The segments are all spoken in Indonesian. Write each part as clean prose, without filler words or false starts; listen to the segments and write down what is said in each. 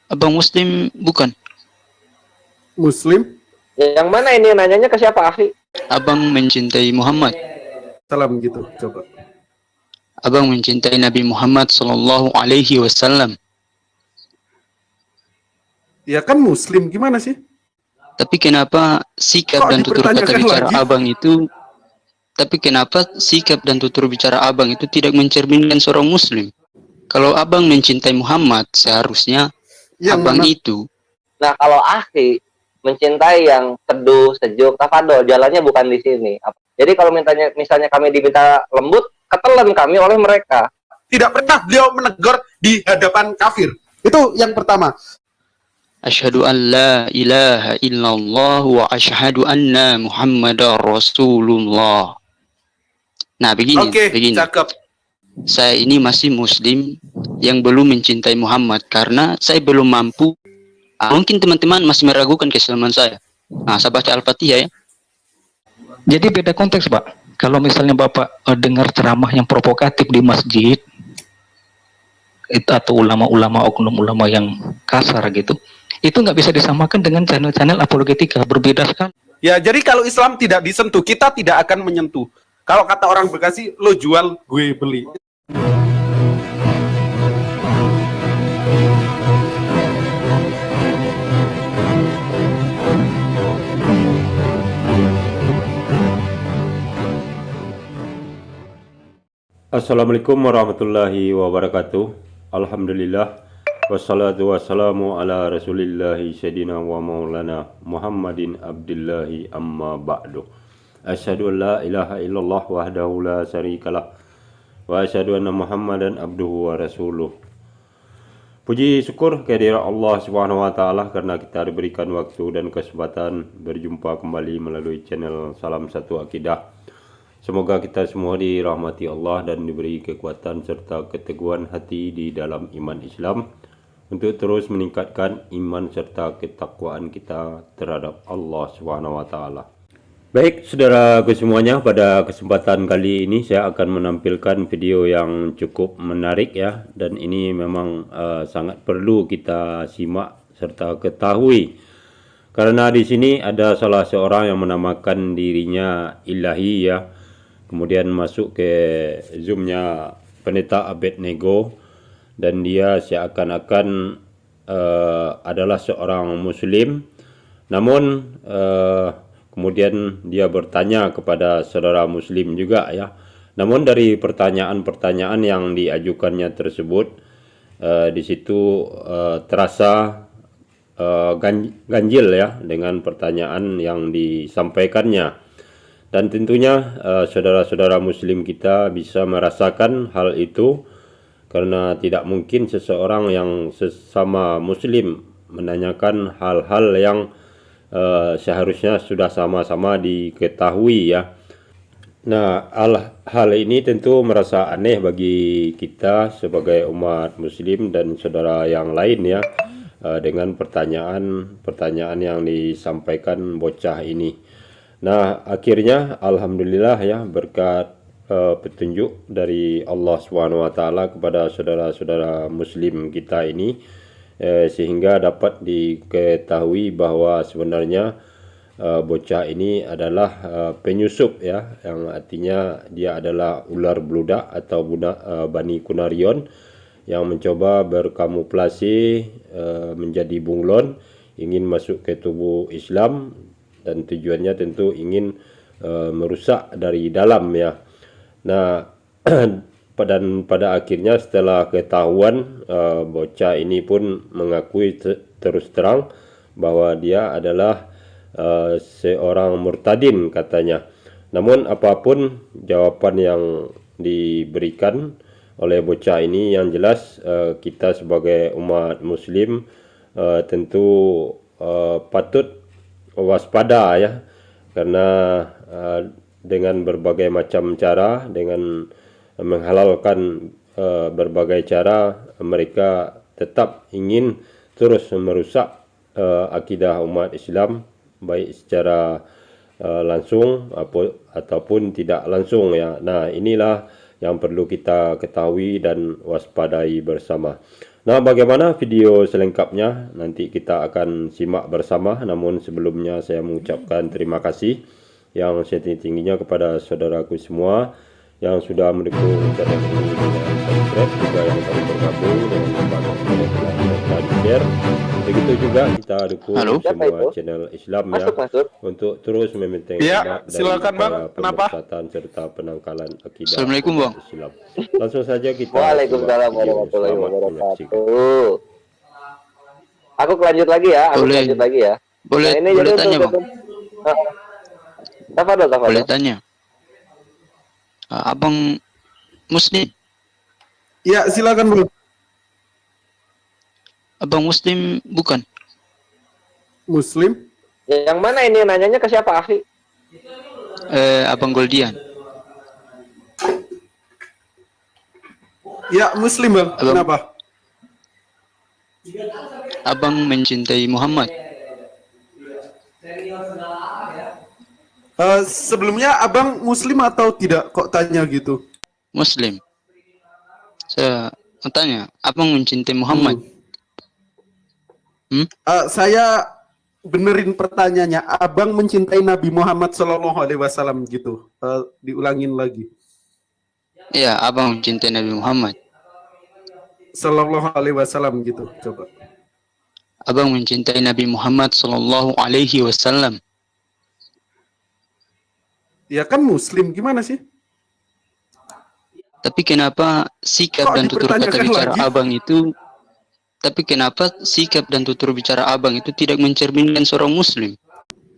Abang Muslim bukan? Muslim? Yang mana ini nanyanya ke siapa, akhi? Abang mencintai Muhammad. Salam gitu, coba. Abang mencintai Nabi Muhammad Sallallahu Alaihi Wasallam. Ya kan Muslim, gimana sih? Tapi kenapa sikap Kok dan tutur kata dipertanyakan bicara lagi? abang itu tidak mencerminkan seorang Muslim? Kalau abang mencintai Muhammad, seharusnya Yang abang mana? itu. Nah, kalau akhi mencintai yang teduh, sejuk, tafadol, jalannya bukan di sini. Jadi kalau misalnya kami diminta lembut, ketelan kami oleh mereka. Tidak pernah beliau menegur di hadapan kafir. Itu yang pertama. Asyhadu an la ilaha illallah wa asyhadu anna Muhammadar Rasulullah. Nah, begini. Cakep. Saya ini masih Muslim yang belum mencintai Muhammad karena saya belum mampu. Mungkin teman-teman masih meragukan keislaman saya. Nah, saya baca Al-Fatihah ya. Jadi beda konteks, Pak. Kalau misalnya Bapak dengar ceramah yang provokatif di masjid, itu atau ulama-ulama, oknum ulama yang kasar gitu, itu nggak bisa disamakan dengan channel-channel apologetika, berbeda sekali. Ya, jadi kalau Islam tidak disentuh, kita tidak akan menyentuh. Kalau kata orang Bekasi, lo jual, gue beli. Assalamualaikum warahmatullahi wabarakatuh. Alhamdulillah. Wassalatu wassalamu ala rasulillahi sayyidina wa maulana Muhammadin abdillahi amma ba'du. Asyhadu an la ilaha illallah wahdahu la syarikalah wa asyhadu anna Muhammadan abduhu wa rasuluh. Puji syukur kehadirat Allah Subhanahu wa taala karena kita diberikan waktu dan kesempatan berjumpa kembali melalui channel Salam Satu Akidah. Semoga kita semua dirahmati Allah dan diberi kekuatan serta keteguhan hati di dalam iman Islam untuk terus meningkatkan iman serta ketakwaan kita terhadap Allah Subhanahu wa taala. Baik, saudaraku semuanya, pada kesempatan kali ini saya akan menampilkan video yang cukup menarik ya, dan ini memang sangat perlu kita simak serta ketahui. Karena di sini ada salah seorang yang menamakan dirinya Ilahi ya. Kemudian masuk ke zoomnya Pendeta Abednego dan dia seakan-akan adalah seorang Muslim. Namun kemudian dia bertanya kepada saudara Muslim juga ya. Namun dari pertanyaan-pertanyaan yang diajukannya tersebut di situ terasa ganjil ya dengan pertanyaan yang disampaikannya. Dan tentunya saudara-saudara Muslim kita bisa merasakan hal itu karena tidak mungkin seseorang yang sesama Muslim menanyakan hal-hal yang seharusnya sudah sama-sama diketahui ya. Nah, hal ini tentu merasa aneh bagi kita sebagai umat Muslim dan saudara yang lain ya, dengan pertanyaan yang disampaikan bocah ini. Nah, akhirnya alhamdulillah ya, berkat petunjuk dari Allah SWT kepada saudara-saudara Muslim kita ini, sehingga dapat diketahui bahwa sebenarnya bocah ini adalah penyusup ya, yang artinya dia adalah ular beludak atau Bani Kunarion yang mencoba berkamuflase menjadi bunglon, ingin masuk ke tubuh Islam dan tujuannya tentu ingin merusak dari dalam ya. Nah, pada akhirnya setelah ketahuan, bocah ini pun mengakui terus terang bahwa dia adalah seorang murtadin katanya. Namun apapun jawaban yang diberikan oleh bocah ini, yang jelas kita sebagai umat Muslim tentu patut waspada ya, karena dengan berbagai macam cara, dengan menghalalkan berbagai cara, mereka tetap ingin terus merusak akidah umat Islam, baik secara langsung ataupun tidak langsung ya. Nah, inilah yang perlu kita ketahui dan waspadai bersama. Nah, bagaimana video selengkapnya? Nanti kita akan simak bersama. Namun sebelumnya saya mengucapkan terima kasih yang setinggi-tingginya kepada saudaraku semua yang sudah mendukung channel ini dengan subscribe, juga yang baru bergabung dengan membantu like dan share. Begitu juga kita dukung semua channel Islam ya, untuk terus membentang Ya, silakan Bang. Kenapa? pemersatan serta penangkalan akidah Assalamualaikum, Bang. Islam. Langsung saja kita Waalaikumsalam simak video. warahmatullahi Selamat menyaksikan. wabarakatuh. Aku lanjut lagi ya, Boleh. lanjut lagi ya. Boleh, Nah, ini boleh jadi tanya, Bang. Tafadhol. Boleh tanya. Abang Muslim? Ya, silakan Bang. Abang Muslim bukan? Muslim? Yang mana ini nanyanya ke siapa, akhi? Abang Goldian. Ya, Muslim Bang. Abang. Kenapa? Abang mencintai Muhammad. Sebelumnya Abang Muslim atau tidak? Kok tanya gitu? Muslim. Saya mau tanya, abang mencintai Muhammad? Saya benerin pertanyaannya. Abang mencintai Nabi Muhammad SAW gitu. Diulangin lagi. Iya, abang mencintai Nabi Muhammad. SAW gitu. Coba. Abang mencintai Nabi Muhammad Sallallahu Alaihi Wasallam. Ya kan Muslim, gimana sih? Tapi kenapa sikap Kok dan tutur kata dipertanyakan bicara lagi? abang itu? Tapi kenapa sikap dan tutur bicara abang itu tidak mencerminkan seorang Muslim?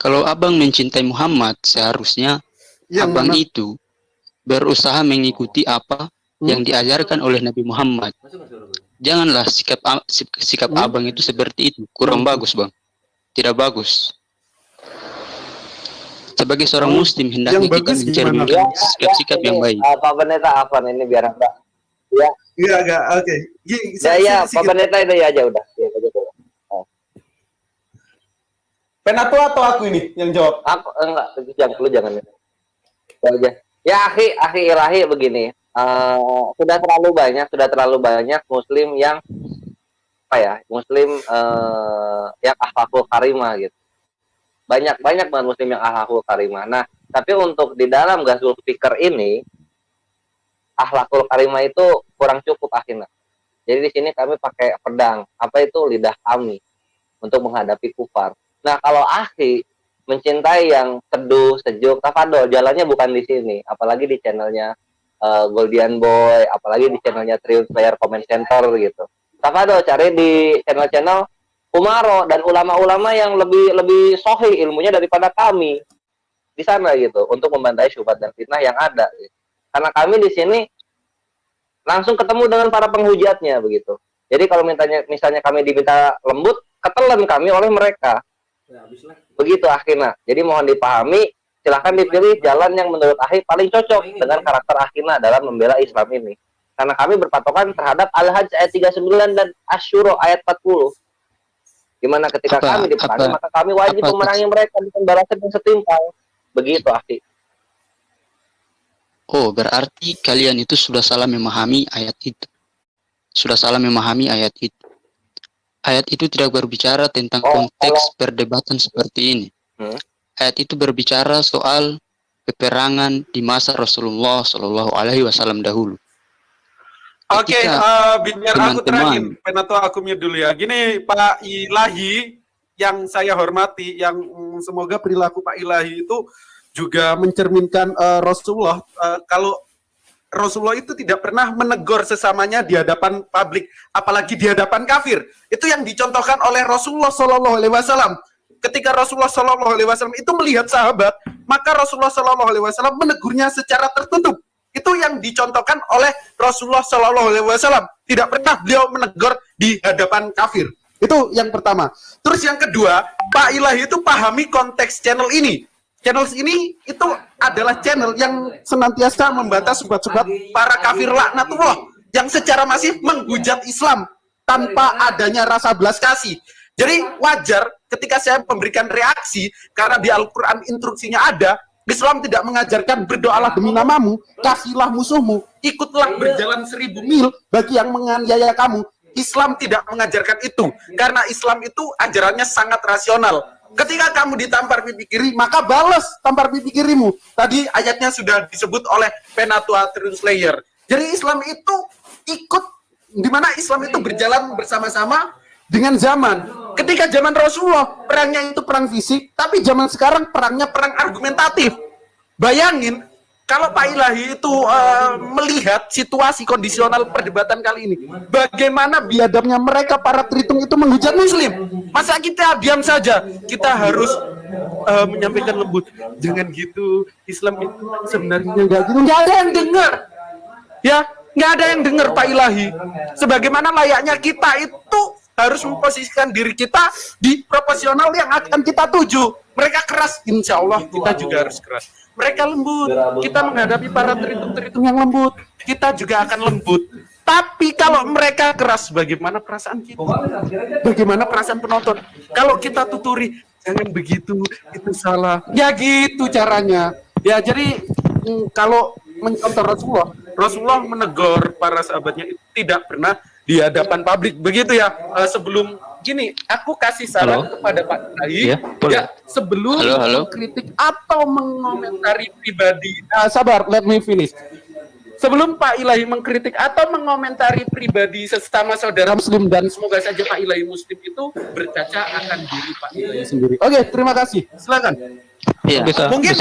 Kalau abang mencintai Muhammad, seharusnya Yang abang mana? itu berusaha mengikuti apa yang diajarkan oleh Nabi Muhammad. Janganlah sikap abang itu seperti itu. Kurang bagus, Bang. Tidak bagus. Sebagai seorang Muslim, hendaknya Yang kita bagus mencerminkan sikap-sikap yang baik. Pak Pendeta Afan ini biar enggak. Ya, Iya, enggak. Oke. Pak Pendeta itu ya aja udah. Ya, aja tuh. Penato atau aku ini yang jawab? Aku enggak, jangan. Ya aja. Ya, akhi ilahi begini. Sudah terlalu banyak Muslim yang yang akhlakul karimah gitu. Banyak banget Muslim yang akhlakul karimah. Nah, tapi untuk di dalam Ghazwul Fikr ini akhlakul karimah itu kurang cukup akhirnya. Jadi di sini kami pakai pedang, apa itu lidah kami untuk menghadapi kufar. Nah, kalau akhi mencintai yang teduh, sejuk, tafadhol, jalannya bukan di sini, apalagi di channelnya Goldian Boy, apalagi di channelnya Triumph Player Comment Center gitu. Tafadhol cari di channel-channel Umaro dan ulama-ulama yang lebih sahih ilmunya daripada kami di sana gitu untuk membantai syubhat dan fitnah yang ada. Gitu. Karena kami di sini langsung ketemu dengan para penghujatnya begitu. Jadi kalau misalnya kami diminta lembut, ketelan kami oleh mereka. Begitu akhirnya. Jadi mohon dipahami, silahkan dipilih jalan yang menurut akhi paling cocok dengan karakter akhirnya dalam membela Islam ini. Karena kami berpatokan terhadap Al-Hajj ayat 39 dan Asy-Syura ayat 40. Dimana ketika kami diperangi, maka kami wajib memerangi mereka dengan balasan yang setimpal. Begitu, akhi. Oh, berarti kalian itu sudah salah memahami ayat itu. Sudah salah memahami ayat itu. Ayat itu tidak berbicara tentang konteks perdebatan seperti ini. Ayat itu berbicara soal peperangan di masa Rasulullah Shallallahu Alaihi Wasallam dahulu. Oke, biar aku terangin, Penato aku mute dulu ya. Gini Pak Ilahi, yang saya hormati, yang semoga perilaku Pak Ilahi itu juga mencerminkan Rasulullah. Kalau Rasulullah itu tidak pernah menegur sesamanya di hadapan publik, apalagi di hadapan kafir. Itu yang dicontohkan oleh Rasulullah Shallallahu Alaihi Wasallam. Ketika Rasulullah Shallallahu Alaihi Wasallam itu melihat sahabat, maka Rasulullah Shallallahu Alaihi Wasallam menegurnya secara tertutup. Itu yang dicontohkan oleh Rasulullah Shallallahu Alaihi Wasallam. Tidak pernah beliau menegur di hadapan kafir. Itu yang pertama. Terus yang kedua, Pak Ilahi itu pahami konteks channel ini. Channel ini itu adalah channel yang senantiasa membantah subhat-subhat para kafir laknatullah yang secara masif menghujat Islam tanpa adanya rasa belas kasih. Jadi wajar ketika saya memberikan reaksi karena di Al-Quran instruksinya ada. Islam tidak mengajarkan berdoalah demi namamu, kasihlah musuhmu, ikutlah berjalan 1000 mil bagi yang menganiaya kamu. Islam tidak mengajarkan itu, karena Islam itu ajarannya sangat rasional. Ketika kamu ditampar pipi kiri, maka balas tampar pipi kirimu. Tadi ayatnya sudah disebut oleh Penatua Translator. Jadi Islam itu ikut, di mana Islam itu berjalan bersama-sama dengan zaman. Ketika zaman Rasulullah, perangnya itu perang fisik, tapi zaman sekarang perangnya perang argumentatif. Bayangin, kalau Pak Ilahi itu melihat situasi kondisional perdebatan kali ini, bagaimana biadabnya mereka para Tritung itu menghujat Muslim. Masa kita diam saja? Kita harus menyampaikan lembut. Jangan gitu, Islam itu sebenarnya nggak gitu. Nggak ada yang dengar. Ya, nggak ada yang dengar Pak Ilahi. Sebagaimana layaknya kita itu harus memposisikan diri kita di proporsional yang akan kita tuju. Mereka keras, insya Allah kita juga harus keras. Mereka lembut, kita menghadapi para Tritung-Tritung yang lembut, kita juga akan lembut. Tapi kalau mereka keras, bagaimana perasaan kita? Bagaimana perasaan penonton? Kalau kita tuturi, jangan begitu, itu salah. Ya gitu caranya. Ya jadi kalau mencontoh Rasulullah menegur para sahabatnya itu tidak pernah di hadapan publik. Begitu ya. Sebelum gini, aku kasih saran kepada Pak Ilahi, ya, sebelum mengkritik atau mengomentari pribadi, sabar, let me finish. Sebelum Pak Ilahi mengkritik atau mengomentari pribadi sesama saudara Muslim, dan semoga saja Pak Ilahi Muslim itu berkaca akan diri Pak Ilahi sendiri. Oke, terima kasih. Silakan. Ya, mungkin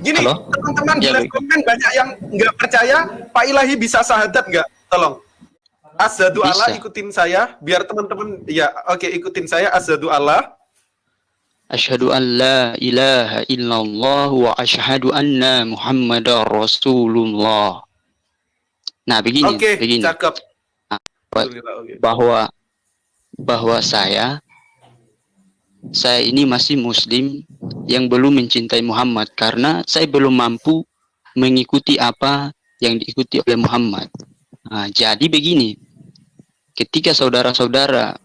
gini, teman-teman di live komen banyak yang nggak percaya, Pak Ilahi bisa syahadat nggak? Tolong. Asyhadu Allah, ikutin saya biar teman-teman ya. Oke, ikutin saya. Asyhadu Allah, asyhadu an la ilaha illallah wa asyhadu anna Muhammadar Rasulullah. Nah, begini, begini. Cakep. Bahwa saya ini masih Muslim yang belum mencintai Muhammad karena saya belum mampu mengikuti apa yang diikuti oleh Muhammad. Nah, jadi begini, ketika saudara-saudara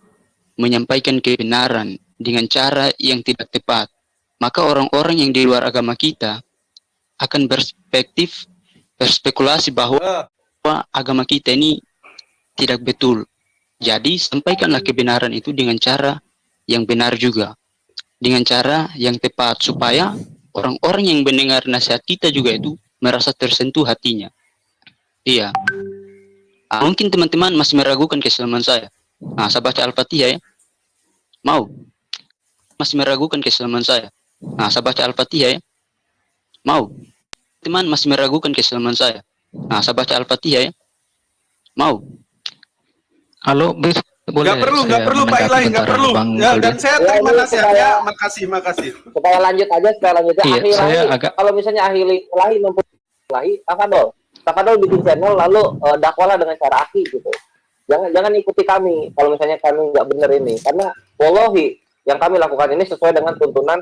menyampaikan kebenaran dengan cara yang tidak tepat, maka orang-orang yang di luar agama kita akan berspekulasi bahwa agama kita ini tidak betul. Jadi sampaikanlah kebenaran itu dengan cara yang benar juga, dengan cara yang tepat, supaya orang-orang yang mendengar nasihat kita juga itu merasa tersentuh hatinya. Iya. Mungkin teman-teman masih meragukan keislaman saya. Nah, saya baca Al-Fatihah ya. Mau? Masih meragukan keislaman saya. Nah, saya baca Al-Fatihah ya. Mau? Teman masih meragukan keislaman saya. Nah, saya baca Al-Fatihah ya. Mau? Halo, boleh? Nggak perlu Pak Ilahi, nggak perlu. Ya, dan saya terima nasihatnya. Makasih. Supaya lanjut aja, Iya, kalau misalnya ahli Ilahi mempunyai Tafadol bikin channel lalu dakwalah dengan cara akhi gitu. Jangan ikuti kami kalau misalnya kami nggak bener ini, karena wallahi yang kami lakukan ini sesuai dengan tuntunan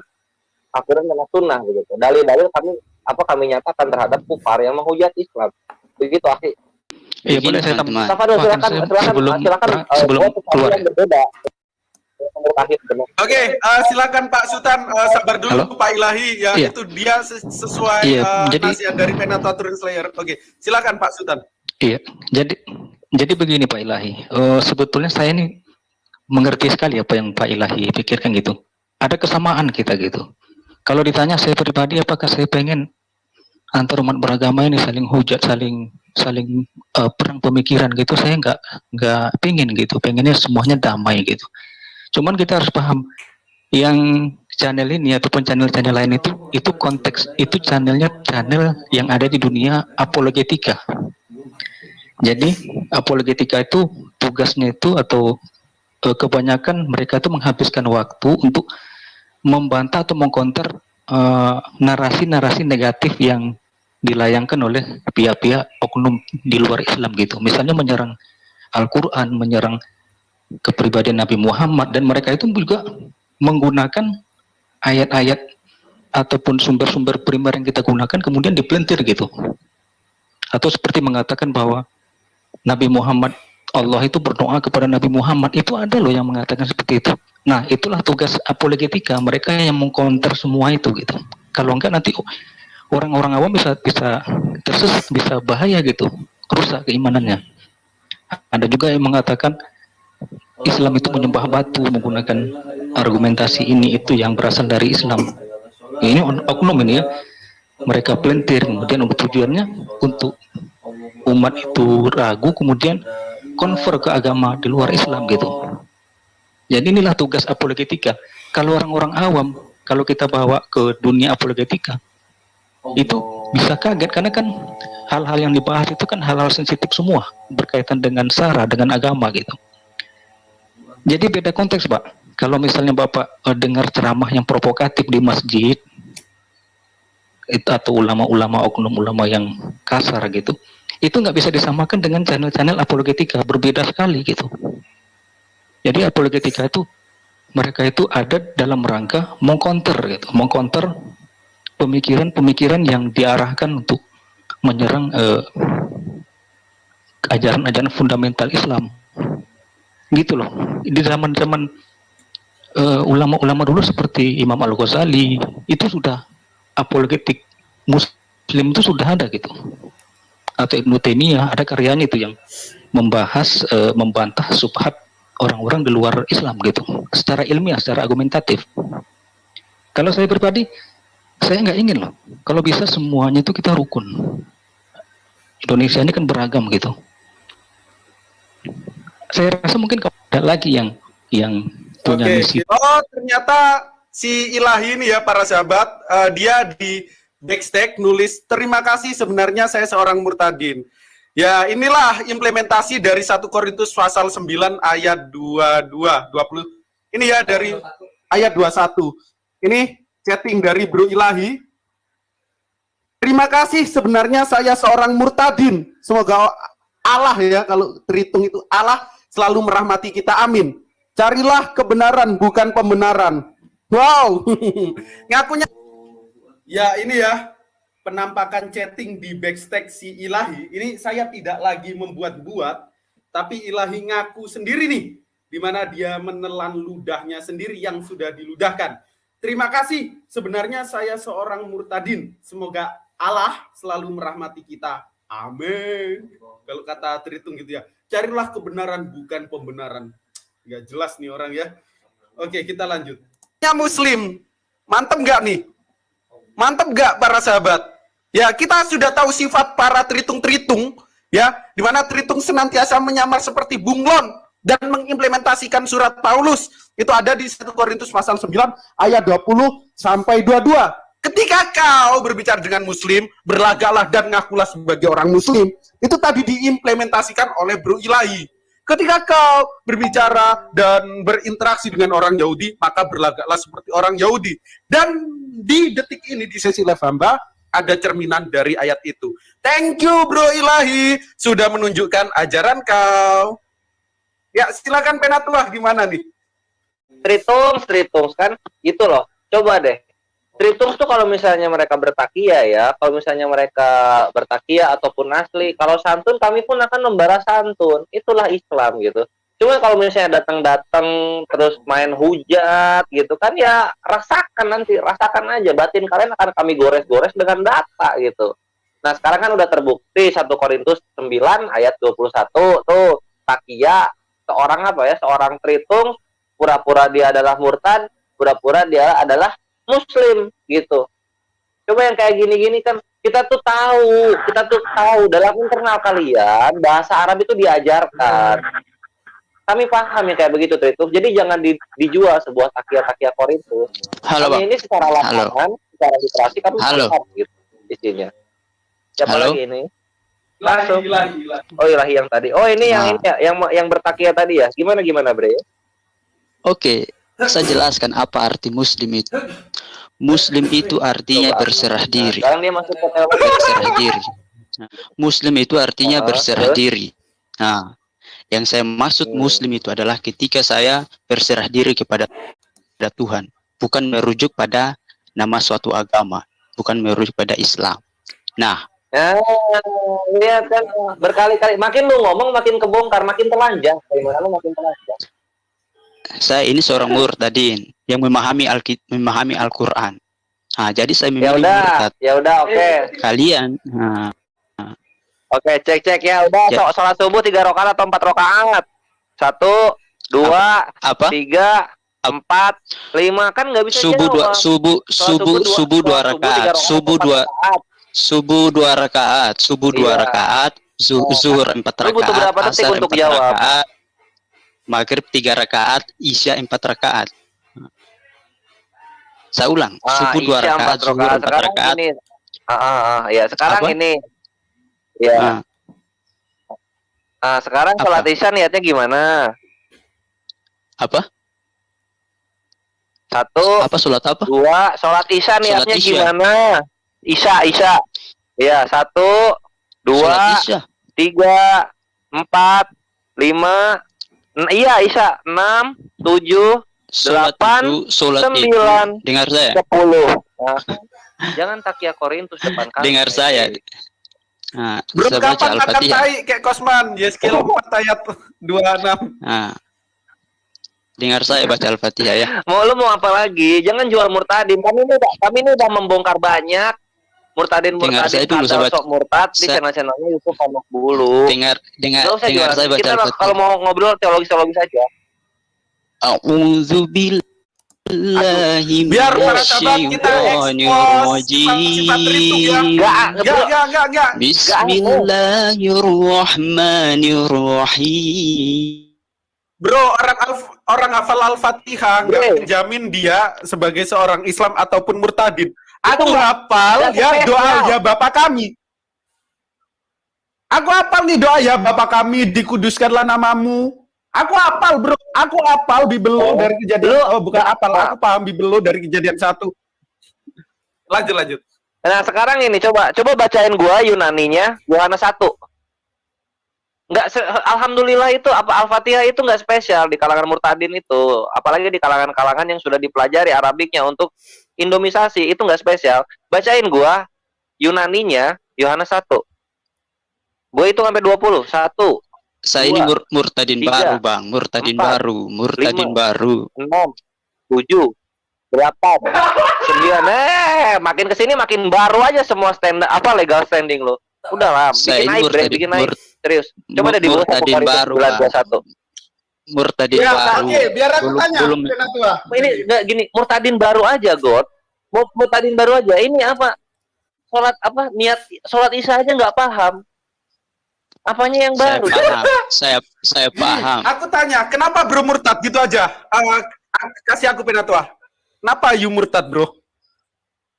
Al-Quran dan Sunnah begitu. Dalil-dalil kami nyatakan terhadap kufar yang menghujat Islam. Begitu akhi. Iya, boleh saya tambah. Tafadol silakan sebelum keluar. Berbeda. Oke, silakan Pak Sultan, sabar dulu. Pak Ilahi ya, itu dia sesuai nasihat dari Penatua Translator. Oke, silakan Pak Sultan. Iya, jadi begini Pak Ilahi, sebetulnya saya ini mengerti sekali apa yang Pak Ilahi pikirkan gitu. Ada kesamaan kita gitu. Kalau ditanya saya pribadi apakah saya pengen antar umat beragama ini saling hujat, saling perang pemikiran gitu, saya nggak pengen gitu. Pengennya semuanya damai gitu. Cuman kita harus paham yang channel ini ataupun channel-channel lain itu konteks, itu channel yang ada di dunia apologetika. Jadi apologetika itu tugasnya itu atau kebanyakan mereka itu menghabiskan waktu untuk membantah atau mengkonter narasi-narasi negatif yang dilayangkan oleh pihak-pihak oknum di luar Islam gitu. Misalnya menyerang Al-Quran, menyerang kepribadian Nabi Muhammad, dan mereka itu juga menggunakan ayat-ayat ataupun sumber-sumber primer yang kita gunakan kemudian dipelintir gitu. Atau seperti mengatakan bahwa Nabi Muhammad, Allah itu berdoa kepada Nabi Muhammad, itu ada loh yang mengatakan seperti itu. Nah, itulah tugas apologetika, mereka yang mengcounter semua itu gitu. Kalau enggak nanti orang-orang awam bisa tersesat, bisa bahaya gitu, rusak keimanannya. Ada juga yang mengatakan Islam itu menyembah batu menggunakan argumentasi ini itu yang berasal dari Islam. Ini oknum ini ya, mereka pelintir, kemudian untuk tujuannya untuk umat itu ragu, kemudian konver ke agama di luar Islam gitu. Jadi inilah tugas apologetika. Kalau orang-orang awam, kalau kita bawa ke dunia apologetika, itu bisa kaget karena kan hal-hal yang dibahas itu kan hal-hal sensitif semua berkaitan dengan sara, dengan agama gitu. Jadi beda konteks, Pak. Kalau misalnya Bapak dengar ceramah yang provokatif di masjid, itu atau ulama-ulama, oknum ulama yang kasar gitu, itu nggak bisa disamakan dengan channel-channel apologetika, berbeda sekali gitu. Jadi apologetika itu mereka itu ada dalam rangka mengcounter gitu, mengcounter pemikiran-pemikiran yang diarahkan untuk menyerang ajaran-ajaran fundamental Islam. Gitu loh. Di zaman-zaman ulama-ulama dulu seperti Imam Al-Ghazali itu sudah apologetik Muslim itu sudah ada gitu. Atau Ibnu Taimiyah ada karyanya itu yang membahas membantah subhat orang-orang di luar Islam gitu, secara ilmiah, secara argumentatif. Kalau saya pribadi, saya nggak ingin loh. Kalau bisa semuanya itu kita rukun. Indonesia ini kan beragam gitu. Saya rasa mungkin ada lagi yang punya misi. Oh, ternyata si Ilahi ini ya para sahabat, dia di backstage nulis terima kasih sebenarnya saya seorang murtadin. Ya, inilah implementasi dari 1 Korintus pasal 9 ayat 20. Ini ya dari ayat 21. Ini chatting dari Bro Ilahi. Terima kasih sebenarnya saya seorang murtadin. Semoga Allah ya, kalau terhitung itu Allah selalu merahmati kita, amin. Carilah kebenaran bukan pembenaran. Wow. Ngakunya ya ini ya penampakan chatting di backstage si Ilahi. Ini saya tidak lagi membuat-buat, tapi Ilahi ngaku sendiri nih, di mana dia menelan ludahnya sendiri yang sudah diludahkan. Terima kasih, sebenarnya saya seorang murtadin. Semoga Allah selalu merahmati kita. Amin. Kalau kata terhitung gitu ya. Carilah kebenaran bukan pembenaran. Nggak jelas nih orang ya. Oke, kita lanjut. Ya Muslim, mantep nggak nih? Mantep nggak para sahabat? Ya, kita sudah tahu sifat para tritung-tritung, ya, di mana tritung senantiasa menyamar seperti bunglon dan mengimplementasikan surat Paulus. Itu ada di 1 Korintus pasal 9 ayat 20 sampai 22. Ketika kau berbicara dengan muslim, berlagaklah dan ngakulah sebagai orang muslim. Itu tadi diimplementasikan oleh Bro Ilahi. Ketika kau berbicara dan berinteraksi dengan orang Yahudi, maka berlagaklah seperti orang Yahudi. Dan di detik ini, di sesi live hamba, ada cerminan dari ayat itu. Thank you Bro Ilahi, sudah menunjukkan ajaran kau. Ya, silakan Penatuah, gimana nih? Tritungs kan, gitu loh. Coba deh. Tritungs tuh kalau misalnya mereka bertakia ya, kalau misalnya mereka bertakia ataupun asli, kalau santun kami pun akan membara santun. Itulah Islam gitu. Cuma kalau misalnya datang-datang terus main hujat gitu kan ya rasakan aja, batin kalian akan kami gores-gores dengan data gitu. Nah sekarang kan udah terbukti 1 Korintus 9 ayat 21 tuh takia seorang tritung pura-pura dia adalah murtad, pura-pura dia adalah muslim gitu. Coba yang kayak gini-gini kan kita tuh tahu dalam internal kalian bahasa Arab itu diajarkan. Kami paham yang kayak begitu Tritus. Jadi jangan dijual sebuah takia-takia Korintus. Halo, kami Bang. ini secara lapangan, secara literasi kami paham gitu isinya. Siapa lagi ini? Langsung. Oh Ilahi yang tadi. Oh ini yang bertakia tadi ya. Gimana Bre? Oke, saya jelaskan apa arti muslim itu. Muslim itu artinya berserah diri. Sekarang dia masuk ke teori. Berserah diri. Muslim itu artinya berserah diri. Nah, yang saya maksud muslim itu adalah ketika saya berserah diri kepada Tuhan, bukan merujuk pada nama suatu agama, bukan merujuk pada Islam. Nah, lihat kan berkali-kali makin lu ngomong makin kebongkar, makin telanjang. Bagaimana lu makin telanjang? Saya ini seorang murtadin yang memahami Al-Qur'an. Nah, jadi saya memilih murtad. Ya udah, oke. Kalian Oke, cek ya. Udah, sholat subuh 3 rakaat atau 4 rakaat? 1, 2, Apa? 3, 4, 5, kan nggak bisa Subuh dua, jawab. subuh dua rakaat, subuh dua rakaat, subuh dua Iya. rakaat, zuhur 4 Lu butuh rakaat, berapa detik asar untuk 4 jawab? rakaat, maghrib 3 rakaat, isya 4 rakaat. Saya ulang, subuh 2 Isya rakaat, zuhur 4 Sekarang rakaat. ini, ya sekarang Apa? ini, ya. Nah, Sekarang Apa? sholat isya niatnya gimana? apa? 1, Apa sholat apa? 2, sholat isya niatnya Isya. gimana? Isya. Ya, 1, 2, Sholat isya. 3, 4, 5, iya isya, 6, 7, Sholat 8, itu, sholat 9, itu. Dengar saya. 10. Nah, jangan takia Korintus depan kami. Dengar saya. Nah, Belum saya baca kapan akan Al-Fatihah. naik kayak Kosman, Yeskil 4 ayat 26. Nah, dengar saya baca Al-Fatihah ya. Lu mau apa lagi? Jangan jual murtadin. Kami ini udah membongkar banyak murtadin Dengar saya dulu, kadal sahabat. sok murtad di channel-channelnya Yusuf Panok Bulu. Dengar Nggak usah dengar jualan. saya baca Kita Al-Fatihah. kalau mau ngobrol teologis saja. A'udzu billahi Biar para sahabat kita expose sifat itu ya. Enggak. Bismillahirrahmanirrahim. Bro, orang hafal Al-Fatihah nggak menjamin dia sebagai seorang Islam ataupun murtadin. Aku hafal ya doa ya Bapa kami. Aku hafal nih doa ya Bapa kami, dikuduskanlah namamu. Aku hafal, bro. Aku hafal Bibelo dari kejadian. Bukan hafal, aku paham Bibelo dari kejadian 1. Lanjut. Nah, sekarang ini coba bacain gua Yunaninya Yohanes 1. Alhamdulillah itu Al-Fatihah itu nggak spesial di kalangan murtadin itu, apalagi di kalangan-kalangan yang sudah dipelajari Arabiknya untuk Indomisasi itu nggak spesial. Bacain gua Yunaninya Yohanes 1. Gua itu sampai 20. 1, Saya 2, ini murtadin 3, baru, Bang. Murtadin 4, baru, murtadin 5, baru. 6, 7, 8, 9. Makin kesini makin baru aja semua legal standing lo. Udahlah, Saya bikin ini naik, Bre, bikin naik. Serius. Coba deh di bawah murtadin baru, Bang. 921. Murtadin Ya, baru. oke, biar aku tanya. Belum Penatua. Ini enggak gini, murtadin baru aja, God. Murtadin baru aja. Ini apa? Niat sholat isya aja nggak paham. Apanya yang saya baru? paham. Saya paham. Aku tanya, kenapa bro murtad gitu aja? Kasih aku Penatua. Kenapa you murtad, bro?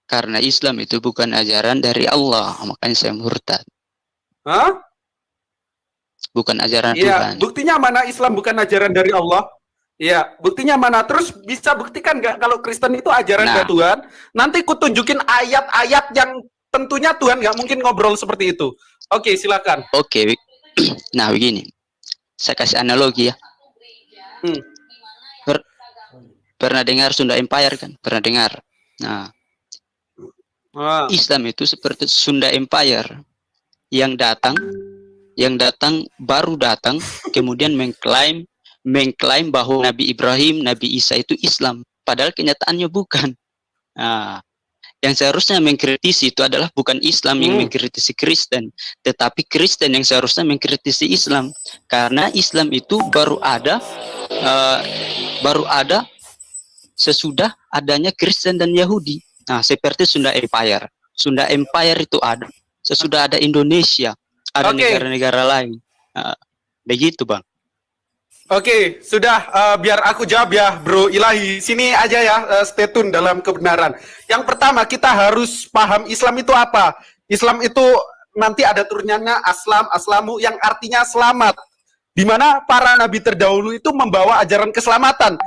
Karena Islam itu bukan ajaran dari Allah, makanya saya murtad. Hah? Bukan ajaran Iya, Tuhan. buktinya mana Islam bukan ajaran dari Allah? Iya, buktinya mana? Terus bisa buktikan nggak kalau Kristen itu ajaran Nah. dari Tuhan? Nanti ku tunjukin ayat-ayat yang tentunya Tuhan nggak mungkin ngobrol seperti itu. Oke, silakan. Oke. Nah, begini. Saya kasih analogi ya. Pernah dengar Sunda Empire kan? Pernah dengar. Nah, Islam itu seperti Sunda Empire yang datang baru datang kemudian mengklaim bahwa Nabi Ibrahim, Nabi Isa itu Islam, padahal kenyataannya bukan. Nah, yang seharusnya mengkritisi itu adalah bukan Islam yang mengkritisi Kristen, tetapi Kristen yang seharusnya mengkritisi Islam, karena Islam itu baru ada sesudah adanya Kristen dan Yahudi. Nah, seperti Sunda Empire. Sunda Empire itu ada sesudah ada Indonesia, ada negara-negara lain. Nah, begitu, Bang. Oke, sudah biar aku jawab ya, Bro Ilahi. Sini aja ya, stay tune dalam kebenaran. Yang pertama, kita harus paham Islam itu apa. Islam itu nanti ada turunannya aslamu yang artinya selamat. Di mana para nabi terdahulu itu membawa ajaran keselamatan,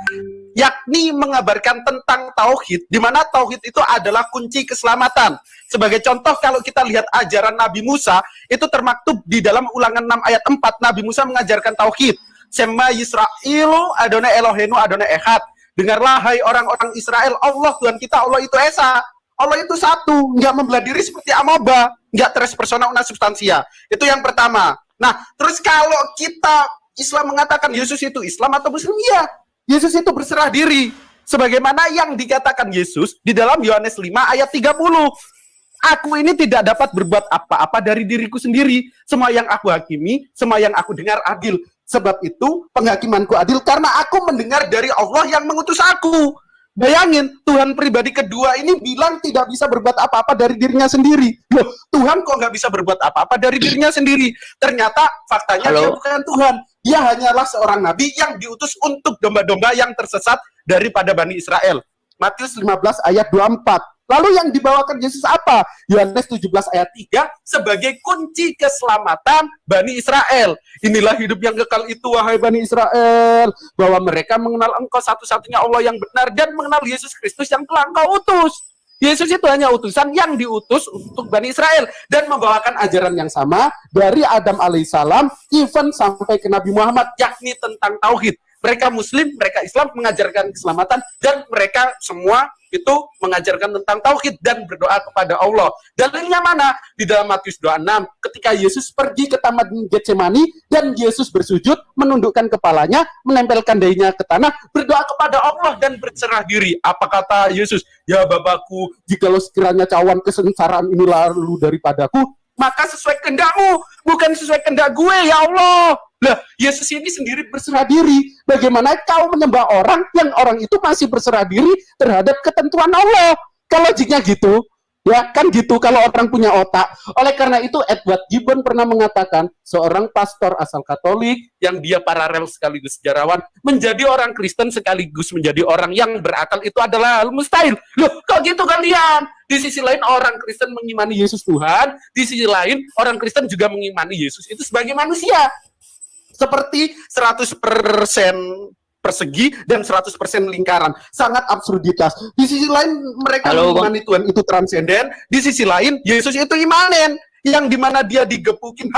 yakni mengabarkan tentang tauhid, di mana tauhid itu adalah kunci keselamatan. Sebagai contoh, kalau kita lihat ajaran Nabi Musa, itu termaktub di dalam Ulangan 6 ayat 4, Nabi Musa mengajarkan tauhid. Sema Yisra'ilu Adonai Elohenu Adonai Echad. Dengarlah hai orang-orang Israel, Allah Tuhan kita, Allah itu Esa. Allah itu satu, nggak membelah diri seperti amoeba, nggak tres persona una substansia. Itu yang pertama. Nah, terus kalau kita Islam mengatakan Yesus itu Islam atau Muslim, iya. Yesus itu berserah diri. Sebagaimana yang dikatakan Yesus di dalam Yohanes 5 ayat 30. Aku ini tidak dapat berbuat apa-apa dari diriku sendiri. Semua yang aku hakimi, semua yang aku dengar adil. Sebab itu penghakimanku adil karena aku mendengar dari Allah yang mengutus aku. Bayangin, Tuhan pribadi kedua ini bilang tidak bisa berbuat apa-apa dari dirinya sendiri. Loh, Tuhan kok nggak bisa berbuat apa-apa dari dirinya sendiri? Ternyata faktanya dia bukan Tuhan. Dia hanyalah seorang nabi yang diutus untuk domba-domba yang tersesat daripada Bani Israel. Matius 15 ayat 24. Lalu yang dibawakan Yesus apa? Yohanes 17 ayat 3 sebagai kunci keselamatan Bani Israel. Inilah hidup yang kekal itu, wahai Bani Israel, bahwa mereka mengenal Engkau satu-satunya Allah yang benar dan mengenal Yesus Kristus yang telah Engkau utus. Yesus itu hanya utusan yang diutus untuk Bani Israel dan membawakan ajaran yang sama dari Adam alaihissalam even sampai ke Nabi Muhammad, yakni tentang tauhid. Mereka Muslim, mereka Islam mengajarkan keselamatan dan mereka semua itu mengajarkan tentang tauhid dan berdoa kepada Allah. Dalilnya mana? Di dalam Matius 26, ketika Yesus pergi ke Taman Getsemani dan Yesus bersujud, menundukkan kepalanya, menempelkan dahinya ke tanah, berdoa kepada Allah dan berserah diri. Apa kata Yesus? Ya Bapakku, jikalau sekiranya cawan kesengsaraan ini lalu daripadaku, maka sesuai kehendak-Mu, bukan sesuai kehendak gue, ya Allah. Lah, Yesus ini sendiri berserah diri. Bagaimana kau menyembah orang yang orang itu masih berserah diri terhadap ketentuan Allah? Kalau logiknya gitu, ya kan gitu kalau orang punya otak. Oleh karena itu Edward Gibbon pernah mengatakan seorang pastor asal Katolik yang dia paralel sekaligus sejarawan menjadi orang Kristen sekaligus menjadi orang yang berakal itu adalah mustahil. Loh, kok gitu kalian? Di sisi lain orang Kristen mengimani Yesus Tuhan, di sisi lain orang Kristen juga mengimani Yesus itu sebagai manusia. Seperti 100% persegi dan 100% lingkaran. Sangat absurditas. Di sisi lain mereka mengimani Tuhan itu transenden, di sisi lain Yesus itu imanen, yang dimana dia digepukin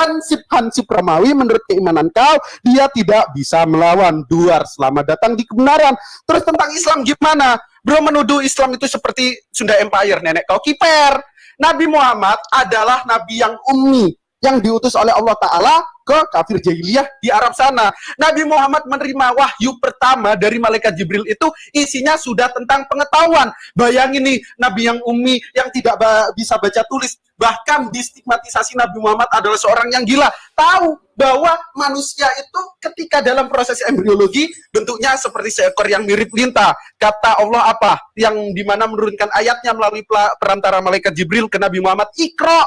hansip Romawi menurut keimanan kau, dia tidak bisa melawan duar selamat datang di kebenaran. Terus tentang Islam gimana? Bro menuduh Islam itu seperti Sunda Empire, nenek kau kiper. Nabi Muhammad adalah nabi yang ummi, yang diutus oleh Allah Ta'ala ke kafir jahiliyah di Arab sana. Nabi Muhammad menerima wahyu pertama dari malaikat Jibril itu isinya sudah tentang pengetahuan. Bayangin nih, Nabi yang ummi, yang tidak bisa baca tulis, bahkan distigmatisasi Nabi Muhammad adalah seorang yang gila. Tahu bahwa manusia itu ketika dalam proses embriologi bentuknya seperti seekor yang mirip lintah. Kata Allah apa? Yang dimana menurunkan ayatnya melalui perantara malaikat Jibril ke Nabi Muhammad, Iqra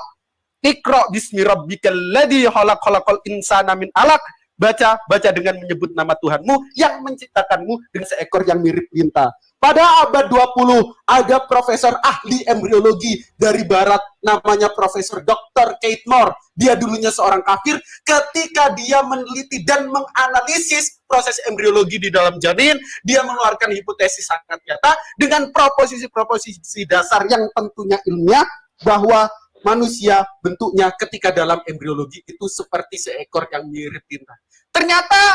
bismi rabbikal ladzi khalaqal insana min 'alaq. Baca dengan menyebut nama Tuhanmu yang menciptakanmu dengan seekor yang mirip lintah. Pada abad 20 ada profesor ahli embriologi dari barat namanya Profesor Dr. Keith Moore. Dia dulunya seorang kafir. Ketika dia meneliti dan menganalisis proses embriologi di dalam janin, dia mengeluarkan hipotesis sangat nyata dengan proposisi-proposisi dasar yang tentunya ilmiah bahwa manusia bentuknya ketika dalam embriologi itu seperti seekor yang mirip lintah. Ternyata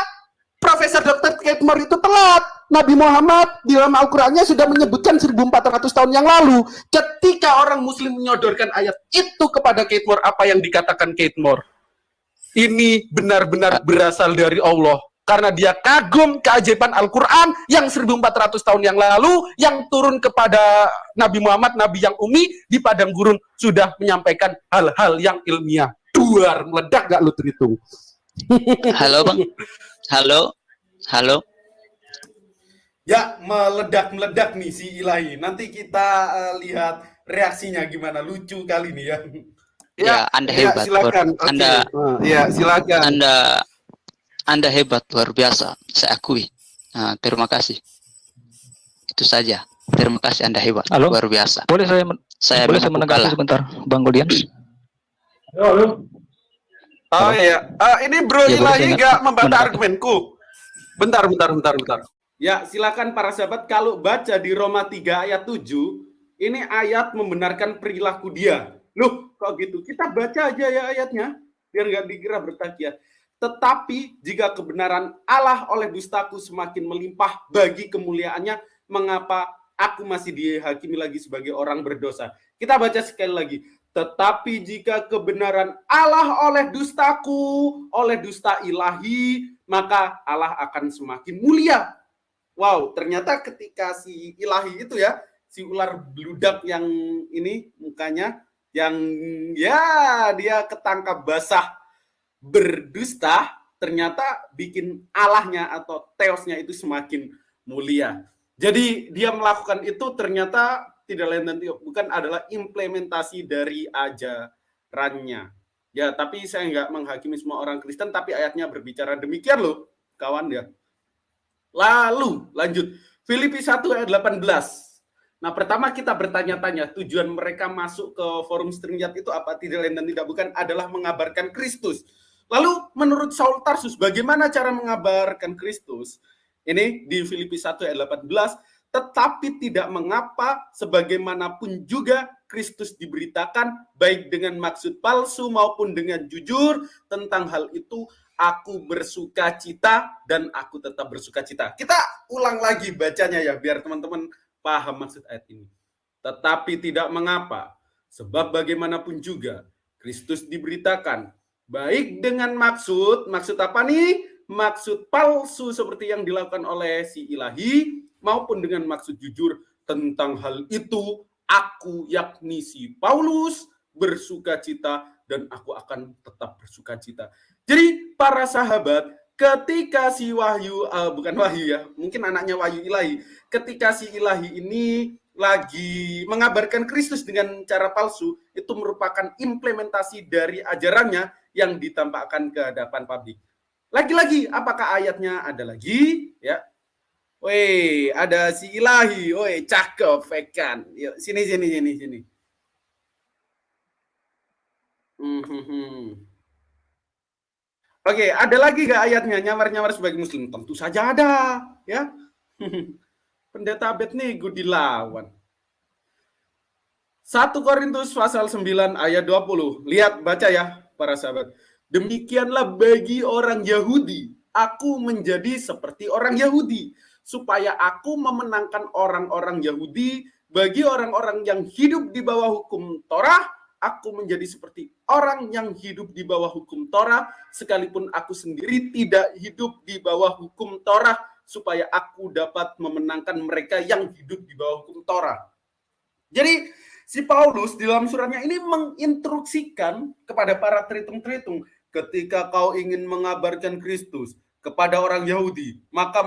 Profesor Dr. Keith Moore itu telat. Nabi Muhammad di dalam Al-Qur'annya sudah menyebutkan 1400 tahun yang lalu. Ketika orang muslim menyodorkan ayat itu kepada Keith Moore, apa yang dikatakan Keith Moore? Ini benar-benar berasal dari Allah. Karena dia kagum keajaiban Al-Quran yang 1400 tahun yang lalu, yang turun kepada Nabi Muhammad, Nabi yang ummi, di padang gurun, sudah menyampaikan hal-hal yang ilmiah. Duar, meledak gak lu terhitung? Halo Bang. Halo. Ya, meledak-meledak nih si Ilahi. Nanti kita lihat reaksinya gimana. Lucu kali nih ya. Ya, Anda hebat. Silakan. Okay. Silakan. Anda hebat, luar biasa, saya akui. Nah, terima kasih. Itu saja. Terima kasih, Anda hebat, luar biasa. Boleh saya menanggapi sebentar, Bang Godian? Halo. Oh iya, ini Bro Ya, Ilahi nggak membantah menanggapi. argumenku. Bentar. Ya, silakan para sahabat, kalau baca di Roma 3 ayat 7, ini ayat membenarkan perilaku dia. Loh, kok gitu? Kita baca aja ya ayatnya, biar nggak dikira bertakiat. Tetapi jika kebenaran Allah oleh dustaku semakin melimpah bagi kemuliaannya, mengapa aku masih dihakimi lagi sebagai orang berdosa? Kita baca sekali lagi. Tetapi jika kebenaran Allah oleh dustaku, oleh dusta ilahi, maka Allah akan semakin mulia. Wow, ternyata ketika si ilahi itu ya, si ular beludak yang ini mukanya, yang ya dia ketangkap basah berdusta, ternyata bikin Allahnya atau Theosnya itu semakin mulia. Jadi dia melakukan itu ternyata tidak lain dan bukan adalah implementasi dari ajarannya. Ya, tapi saya nggak menghakimi semua orang Kristen, tapi ayatnya berbicara demikian loh, kawan ya. Lalu lanjut, Filipi 1 ayat 18. Nah, pertama kita bertanya-tanya, tujuan mereka masuk ke forum Stringyat itu apa? Tidak lain dan tidak bukan adalah mengabarkan Kristus. Lalu menurut Saul Tarsus, bagaimana cara mengabarkan Kristus? Ini di Filipi 1 ayat 18, tetapi tidak mengapa, sebagaimanapun juga Kristus diberitakan, baik dengan maksud palsu maupun dengan jujur, tentang hal itu aku bersuka cita dan aku tetap bersuka cita. Kita ulang lagi bacanya ya, biar teman-teman paham maksud ayat ini. Tetapi tidak mengapa, sebab bagaimanapun juga Kristus diberitakan, baik dengan maksud apa nih? Maksud palsu seperti yang dilakukan oleh si ilahi, maupun dengan maksud jujur. Tentang hal itu, aku yakni si Paulus bersuka cita dan aku akan tetap bersuka cita. Jadi para sahabat, ketika si Wahyu, bukan Wahyu ya, mungkin anaknya Wahyu Ilahi, ketika si Ilahi ini lagi mengabarkan Kristus dengan cara palsu, itu merupakan implementasi dari ajarannya yang ditampakkan ke hadapan publik. Lagi-lagi, apakah ayatnya ada lagi? Ya, woi, ada si Ilahi, woi, cakep, vegan. Yuk, sini. Oke, ada lagi gak ayatnya nyamar-nyamar sebagai muslim? Tentu saja ada, ya. Pendeta Abednego dilawan. 1 Korintus pasal 9 ayat 20. Lihat, baca ya para sahabat. Demikianlah bagi orang Yahudi, aku menjadi seperti orang Yahudi, supaya aku memenangkan orang-orang Yahudi. Bagi orang-orang yang hidup di bawah hukum Torah, aku menjadi seperti orang yang hidup di bawah hukum Torah, sekalipun aku sendiri tidak hidup di bawah hukum Torah, supaya aku dapat memenangkan mereka yang hidup di bawah hukum Torah. Jadi si Paulus di dalam suratnya ini menginstruksikan kepada para teritung-teritung, ketika kau ingin mengabarkan Kristus kepada orang Yahudi, maka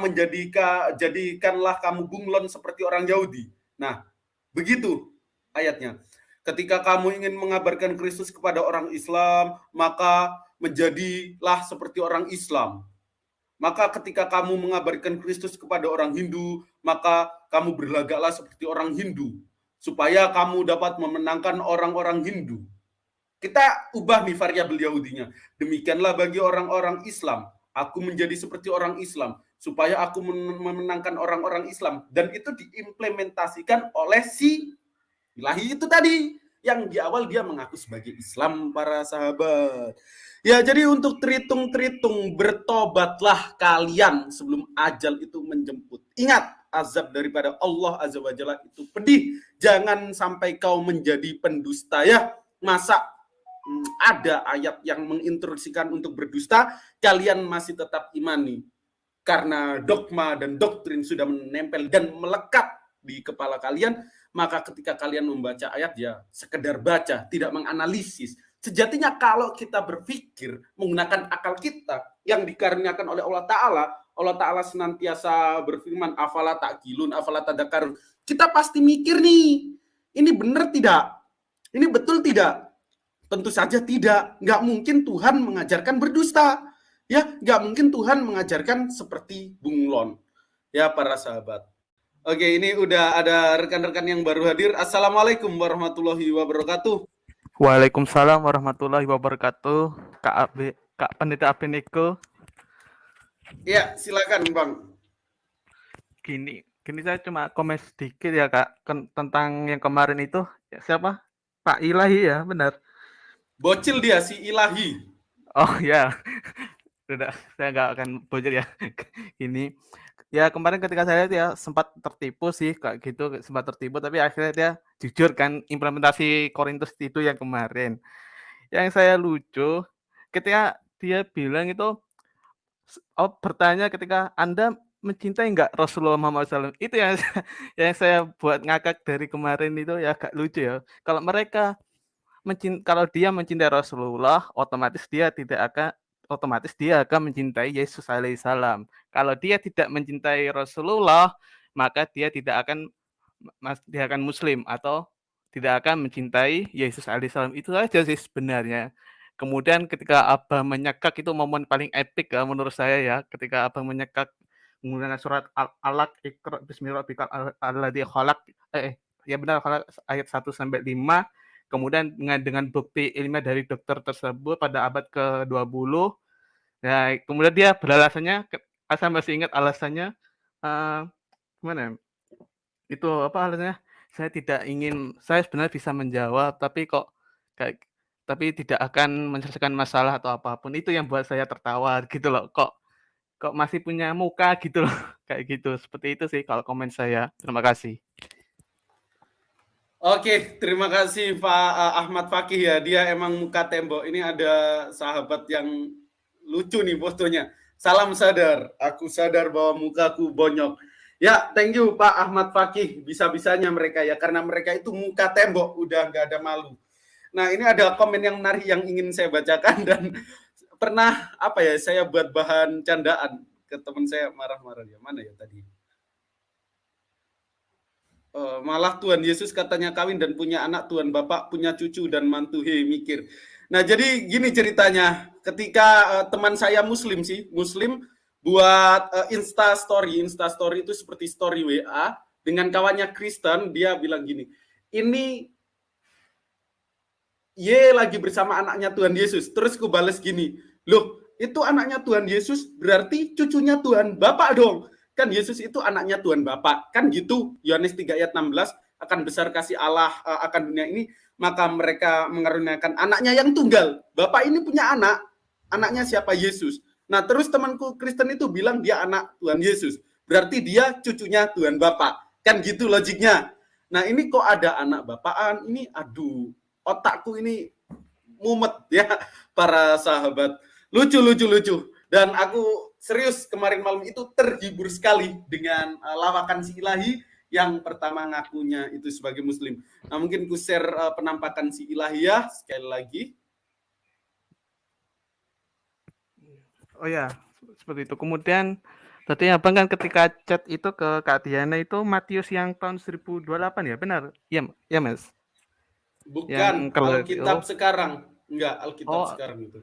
jadikanlah kamu bunglon seperti orang Yahudi. Nah, begitu ayatnya. Ketika kamu ingin mengabarkan Kristus kepada orang Islam, maka menjadilah seperti orang Islam. Maka ketika kamu mengabarkan Kristus kepada orang Hindu, maka kamu berlagaklah seperti orang Hindu, supaya kamu dapat memenangkan orang-orang Hindu. Kita ubah nih variabel Yahudinya. Demikianlah bagi orang-orang Islam, aku menjadi seperti orang Islam, supaya aku memenangkan orang-orang Islam. Dan itu diimplementasikan oleh si Ilahi itu tadi, yang di awal dia mengaku sebagai Islam, para sahabat. Ya, jadi untuk teritung-teritung, bertobatlah kalian sebelum ajal itu menjemput. Ingat, azab daripada Allah Azza wa Jalla itu pedih. Jangan sampai kau menjadi pendusta ya. Masa ada ayat yang menginstruksikan untuk berdusta, kalian masih tetap imani. Karena dogma dan doktrin sudah menempel dan melekat di kepala kalian, maka ketika kalian membaca ayat ya sekedar baca, tidak menganalisis. Sejatinya kalau kita berpikir menggunakan akal kita yang dikaruniakan oleh Allah Ta'ala senantiasa berfirman, afala ta'qilun, afala tadakkarun. Kita pasti mikir nih, ini benar tidak? Ini betul tidak? Tentu saja tidak. Nggak mungkin Tuhan mengajarkan berdusta. Ya, nggak mungkin Tuhan mengajarkan seperti bunglon. Ya, para sahabat. Oke, ini udah ada rekan-rekan yang baru hadir. Assalamualaikum warahmatullahi wabarakatuh. Waalaikumsalam warahmatullahi wabarakatuh. Kak Pendeta Abednego. Ya, silakan Bang. Gini saya cuma komen sedikit ya Kak, tentang yang kemarin itu. Ya, siapa? Pak Ilahi ya, benar. Bocil dia, si Ilahi. Oh ya, udah, saya nggak akan bocor ya. Ini ya kemarin ketika saya lihat ya sempat tertipu sih kayak gitu, sempat tertipu, tapi akhirnya dia jujur kan implementasi Korintus itu yang kemarin. Yang saya lucu ketika dia bilang itu, bertanya ketika Anda mencintai nggak Rasulullah Muhammad SAW, itu yang saya buat ngakak dari kemarin itu ya, agak lucu ya. Kalau dia mencintai Rasulullah, otomatis dia tidak akan otomatis dia akan mencintai Yesus alaihissalam. Kalau dia tidak mencintai Rasulullah, maka dia tidak akan Muslim atau tidak akan mencintai Yesus alaihissalam. Itu aja sih sebenarnya. Kemudian ketika Abah menyekak itu momen paling epik ya menurut saya ya, ketika Abah menyekak menggunakan surat Al-Alaq Iqra bismillahirrahmanirrahim khalaq ya benar khalaq ayat 1 sampai 5. Kemudian dengan bukti ilmiah dari dokter tersebut pada abad ke-20. Ya, kemudian dia beralasannya, saya masih ingat alasannya gimana? Itu apa alasannya? Saya sebenarnya bisa menjawab, tapi tidak akan menyelesaikan masalah atau apapun. Itu yang buat saya tertawa gitu loh. Kok masih punya muka gitu loh. Kayak gitu. Seperti itu sih kalau komen saya. Terima kasih. Oke, terima kasih Pak Ahmad Fakih ya. Dia emang muka tembok. Ini ada sahabat yang lucu nih fotonya. Salam sadar, aku sadar bahwa mukaku bonyok. Ya, thank you Pak Ahmad Fakih. Bisa-bisanya mereka ya, karena mereka itu muka tembok, udah nggak ada malu. Nah, ini ada komen yang menarik yang ingin saya bacakan dan pernah saya buat bahan candaan ke teman saya marah-marah ya. Mana ya tadi? Malah Tuhan Yesus katanya kawin dan punya anak, Tuhan Bapak punya cucu dan mantu. Mikir. Nah, jadi gini ceritanya. Ketika teman saya Muslim buat Insta story itu seperti story WA dengan kawannya Kristen, dia bilang gini, ini Y lagi bersama anaknya Tuhan Yesus. Terus ku bales gini, loh itu anaknya Tuhan Yesus berarti cucunya Tuhan Bapak dong. Kan Yesus itu anaknya Tuhan Bapak. Kan gitu, Yohanes 3 ayat 16, akan besar kasih Allah akan dunia ini, maka mereka mengaruniakan anaknya yang tunggal. Bapak ini punya anak, anaknya siapa? Yesus. Nah terus temanku Kristen itu bilang dia anak Tuhan Yesus. Berarti dia cucunya Tuhan Bapak. Kan gitu logiknya. Nah ini kok ada anak bapaan, ini aduh, otakku ini mumet ya para sahabat. Lucu. Dan aku serius kemarin malam itu terhibur sekali dengan lawakan si Ilahi yang pertama ngakunya itu sebagai Muslim. Nah mungkin ku share penampakan si Ilahi ya sekali lagi. Oh ya, seperti itu. Kemudian tadi Abang kan ketika chat itu ke Kak Diana itu Matius yang tahun 1028 ya, benar? Iya Mas. Bukan, Alkitab sekarang. Enggak, Alkitab sekarang itu.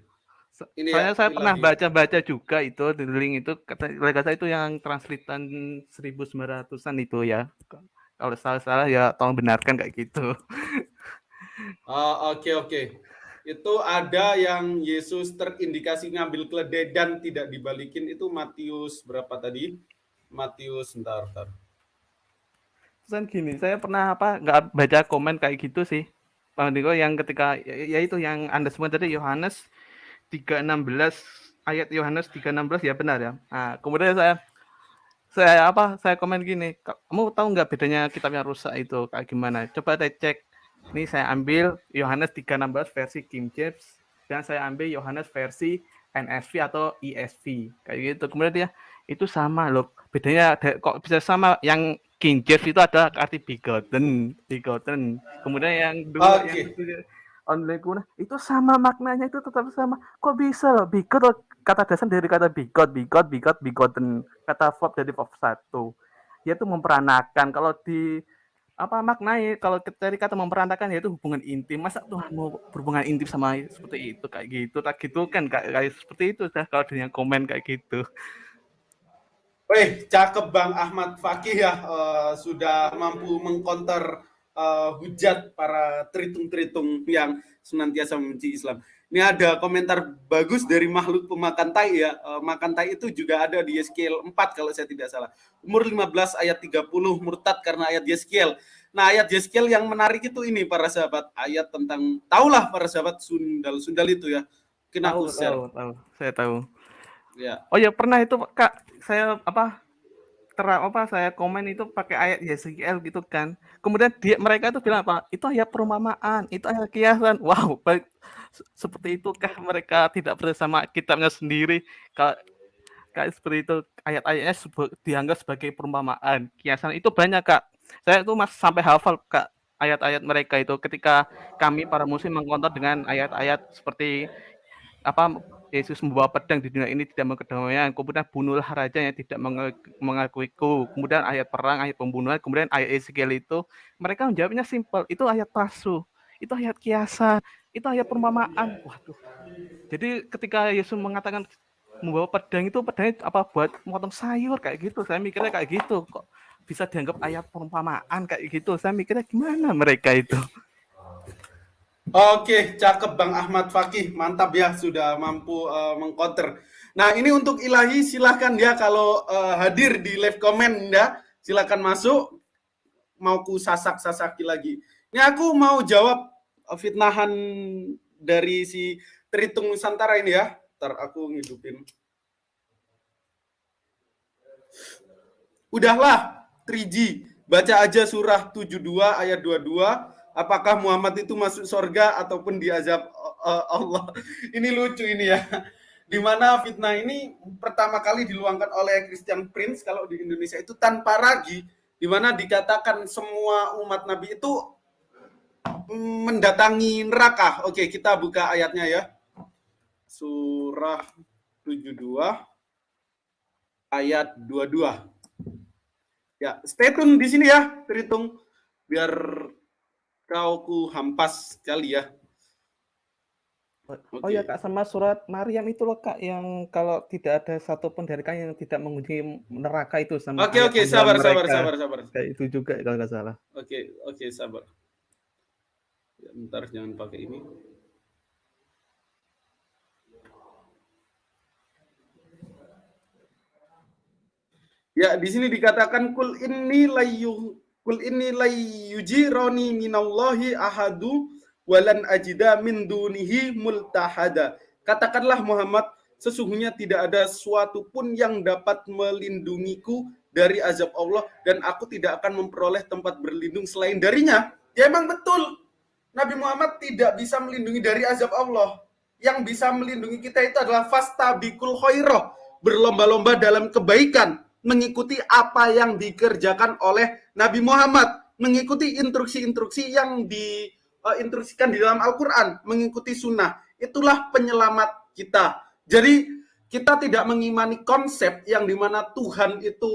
Ini saya pernah baca juga itu di link itu kata itu yang translatean 1900-an itu ya. Kalau salah ya tolong benarkan kayak gitu. Oke. Itu ada yang Yesus terindikasi ngambil keledai dan tidak dibalikin, itu Matius berapa tadi? Matius bentar. Terus gini, saya pernah nggak baca komen kayak gitu sih. Bang Diko yang ketika ya itu yang Anda semua tadi Yohanes 3:16 ayat Yohanes 3:16 ya benar ya. Nah, kemudian saya komen gini, kamu tahu nggak bedanya kitab yang rusak itu kayak gimana? Coba deh cek. Ini saya ambil Yohanes 3:16 versi King James dan saya ambil Yohanes versi NSV atau ESV kayak gitu. Kemudian dia itu sama loh. Bedanya kok bisa sama? Yang King James itu ada arti begotten. Kemudian yang dua yang online itu sama maknanya, itu tetap sama. Kok bisa loh? Bigot kata dasar dari kata begotten. Kata verb dari verb 1. Dia tuh memperanakan. Kalau di maknanya kalau dari kata memperanakan yaitu hubungan intim. Masa Tuhan mau berhubungan intim sama seperti itu kayak gitu? Tak gitu kan kayak seperti itu dah kalau ada yang komen kayak gitu. Wih, cakep Bang Ahmad Fakih ya, sudah mampu mengkonter hujat para tritung-tritung yang senantiasa membenci Islam. Ini ada komentar bagus dari makhluk pemakan tai ya. Makan tai itu juga ada di Yeskiel 4 kalau saya tidak salah. Umur 15 ayat 30 murtad karena ayat Yeskiel. Nah, ayat Yeskiel yang menarik itu ini para sahabat, ayat tentang tahulah para sahabat sundal itu ya. Mungkin aku share. Tahu. Saya tahu. Ya. Oh ya pernah itu Kak, saya saya komen itu pakai ayat Yeskiel gitu kan. Kemudian mereka itu bilang apa? Itu ayat perumpamaan, itu ayat kiasan. Wow, baik. Seperti itukah mereka tidak percaya sama kitabnya sendiri? Kayak seperti itu ayat-ayatnya dianggap sebagai perumpamaan, kiasan itu banyak Kak. Saya itu sampai hafal Kak ayat-ayat mereka itu ketika kami para muslim mengkonter dengan ayat-ayat seperti Yesus membawa pedang di dunia ini tidak mau kedamaian. Kemudian bunuhlah raja yang tidak mengakuiku. Kemudian ayat perang, ayat pembunuhan. Kemudian ayat Ezekiel itu mereka menjawabnya simpel. Itu ayat palsu. Itu ayat kiasan. Itu ayat perumpamaan. Waduh. Jadi ketika Yesus mengatakan membawa pedang itu pedangnya apa buat memotong sayur kayak gitu. Saya mikirnya kayak gitu. Kok bisa dianggap ayat perumpamaan kayak gitu. Saya mikirnya gimana mereka itu. Oke, cakep Bang Ahmad Fakih, mantap ya sudah mampu mengcounter. Nah ini untuk Ilahi silahkan ya kalau hadir di live comment ya, silahkan masuk. Mau ku sasak-sasaki lagi. Ini aku mau jawab fitnahan dari si Tritung Nusantara ini ya. Ntar aku ngidupin. Udahlah, 3G. Baca aja surah 72 ayat 22. Apakah Muhammad itu masuk surga ataupun diazab Allah? Ini lucu ini ya. Di mana fitnah ini pertama kali diluangkan oleh Christian Prince kalau di Indonesia itu tanpa ragi, di mana dikatakan semua umat Nabi itu mendatangi neraka. Oke, kita buka ayatnya ya. Surah 72 ayat 22. Ya, stay tune di sini ya, terhitung biar kau ku hampas kali ya. Oh ya Kak, sama surat Maryam itu loh Kak, yang kalau tidak ada satupun dari kalian yang tidak mengunjungi neraka itu sama. Oke, sabar. Kayak itu juga kalau nggak salah. Oke, sabar. Ya, bentar, jangan pakai ini. Ya, di sini dikatakan kul inni layyujironi minallahi ahadu walan ajida min dunihi multahada. Katakanlah Muhammad, sesungguhnya tidak ada suatu pun yang dapat melindungiku dari azab Allah dan aku tidak akan memperoleh tempat berlindung selain darinya. Ya emang betul. Nabi Muhammad tidak bisa melindungi dari azab Allah. Yang bisa melindungi kita itu adalah fastabiqul khairah, berlomba-lomba dalam kebaikan, mengikuti apa yang dikerjakan oleh Nabi Muhammad, mengikuti instruksi-instruksi yang diinstruksikan di dalam Al-Quran, mengikuti sunnah. Itulah penyelamat kita. Jadi kita tidak mengimani konsep yang dimana Tuhan itu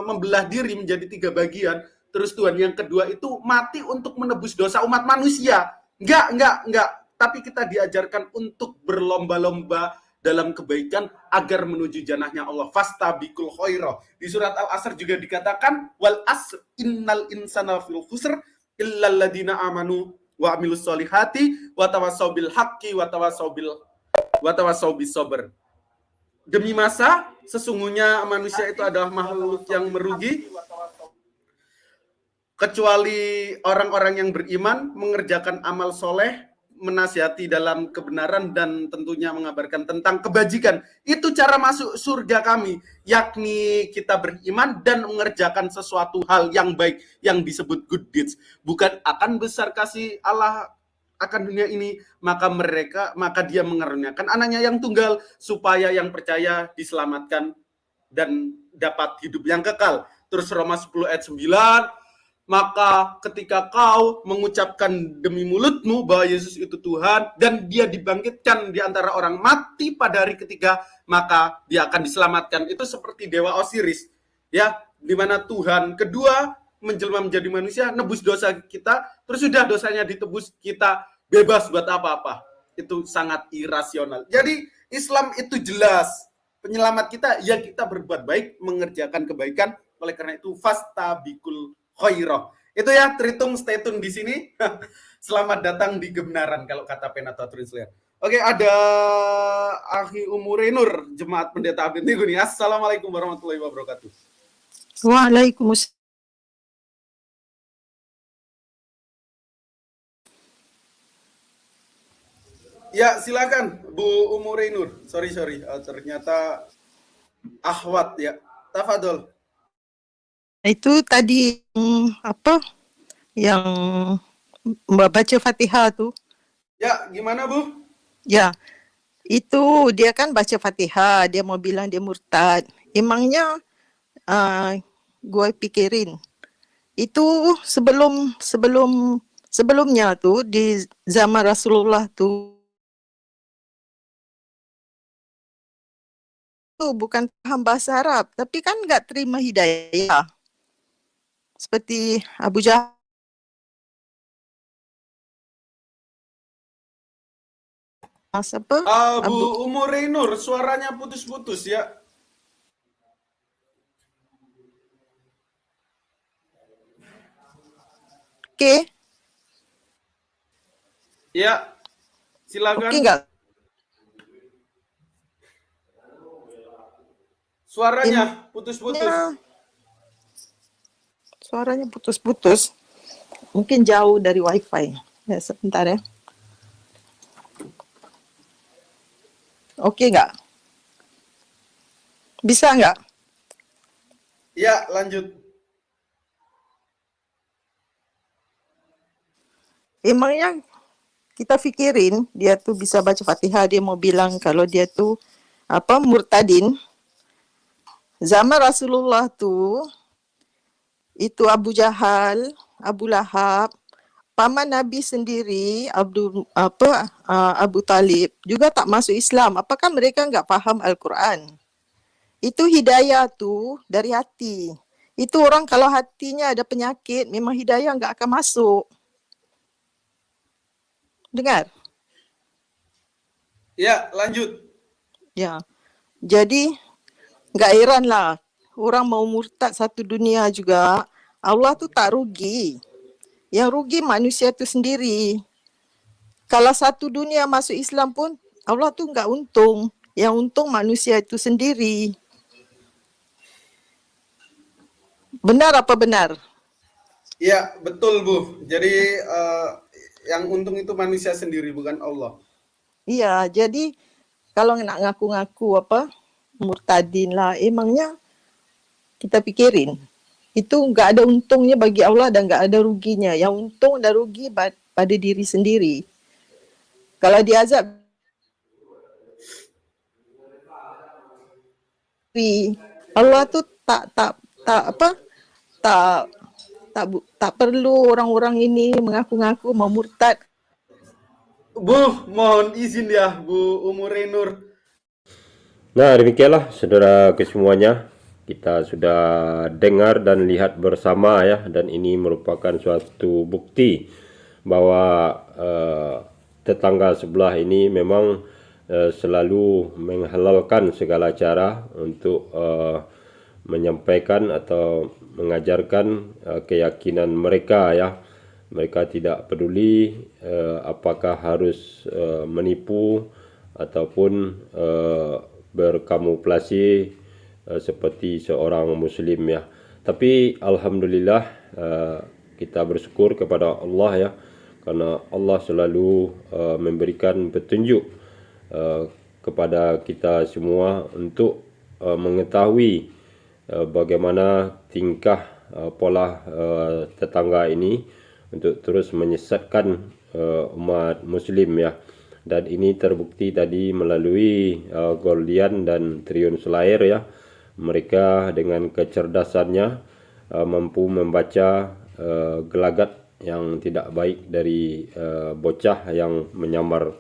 membelah diri menjadi 3 bagian. Terus Tuhan yang kedua itu mati untuk menebus dosa umat manusia. Enggak. Tapi kita diajarkan untuk berlomba-lomba dalam kebaikan agar menuju janahnya Allah. Fastabiqul khairah. Di surat Al-Asr juga dikatakan wal asr innal insana fil khusr illal ladina amanu wa amilus solihati wa tawassaw bil haqqi wa tawassaw bis sabr. Demi masa sesungguhnya manusia itu adalah makhluk yang merugi kecuali orang-orang yang beriman, mengerjakan amal soleh, menasihati dalam kebenaran dan tentunya mengabarkan tentang kebajikan. Itu cara masuk surga kami, yakni kita beriman dan mengerjakan sesuatu hal yang baik yang disebut good deeds. Bukan akan besar kasih Allah akan dunia ini, maka dia mengaruniakan anaknya yang tunggal supaya yang percaya diselamatkan dan dapat hidup yang kekal. Terus Roma 10 ayat 9, maka ketika kau mengucapkan demi mulutmu bahwa Yesus itu Tuhan dan dia dibangkitkan di antara orang mati pada hari ketiga, maka dia akan diselamatkan. Itu seperti Dewa Osiris, ya, di mana Tuhan kedua menjelma menjadi manusia, nebus dosa kita, terus sudah dosanya ditebus, kita bebas buat apa-apa. Itu sangat irasional. Jadi Islam itu jelas, penyelamat kita ya kita berbuat baik, mengerjakan kebaikan. Oleh karena itu fastabiqul khairah. Itu ya, terhitung stay tune di sini. Selamat datang di kebenaran kalau kata Penatua Translator. Oke, ada Akhi Umurenur, Jemaat Pendeta Abid Niguni. Assalamualaikum warahmatullahi wabarakatuh. Waalaikumsalam. Ya, silakan Bu Umurenur. Sorry. Ternyata Ahwat ya. Tafadhol. Itu tadi yang Mbak baca Fatihah tuh. Ya, gimana Bu? Ya, itu dia kan baca Fatihah, dia mau bilang dia murtad. Emangnya gue pikirin itu sebelumnya tuh di zaman Rasulullah tuh bukan paham bahasa Arab, tapi kan nggak terima hidayah. Seperti Abu Jahal. Siapa? Bu Umurinur, suaranya putus-putus ya. Oke. Ya, silakan. Oke nggak? Suaranya putus-putus. Suaranya putus-putus. Mungkin jauh dari wifi. Ya, sebentar ya. Oke nggak? Bisa nggak? Ya, lanjut. Emangnya kita pikirin dia tuh bisa baca Fatihah, dia mau bilang kalau dia tuh murtadin. Zaman Rasulullah tuh itu Abu Jahal, Abu Lahab, paman Nabi sendiri Abu Talib juga tak masuk Islam. Apakah mereka nggak paham Al-Quran? Itu hidayah tuh dari hati. Itu orang kalau hatinya ada penyakit, memang hidayah nggak akan masuk. Dengar? Ya, lanjut. Ya, jadi nggak heran lah orang mau murtad satu dunia juga. Allah tuh tak rugi. Yang rugi manusia itu sendiri. Kalau satu dunia masuk Islam pun Allah tuh nggak untung. Yang untung manusia itu sendiri. Benar apa benar? Ya, betul Bu. Jadi yang untung itu manusia sendiri, bukan Allah. Iya, jadi kalau nak ngaku-ngaku murtadin lah, emangnya kita pikirin. Itu nggak ada untungnya bagi Allah dan nggak ada ruginya. Yang untung dan rugi pada diri sendiri. Kalau diazab Allah tuh tak perlu orang-orang ini mengaku-ngaku mau murtad. Bu, mohon izin ya Bu Umurinur. Nah, demikianlah saudara kesemuanya. Kita sudah dengar dan lihat bersama ya, dan ini merupakan suatu bukti bahwa tetangga sebelah ini memang selalu menghalalkan segala cara untuk menyampaikan atau mengajarkan keyakinan mereka ya. Mereka tidak peduli apakah harus menipu ataupun berkamuflasi seperti seorang muslim ya. Tapi alhamdulillah kita bersyukur kepada Allah ya, karena Allah selalu memberikan petunjuk kepada kita semua untuk mengetahui bagaimana tingkah pola tetangga ini untuk terus menyesatkan umat muslim ya. Dan ini terbukti tadi melalui Gordian dan Triun Selair ya. Mereka dengan kecerdasannya mampu membaca gelagat yang tidak baik dari bocah yang menyamar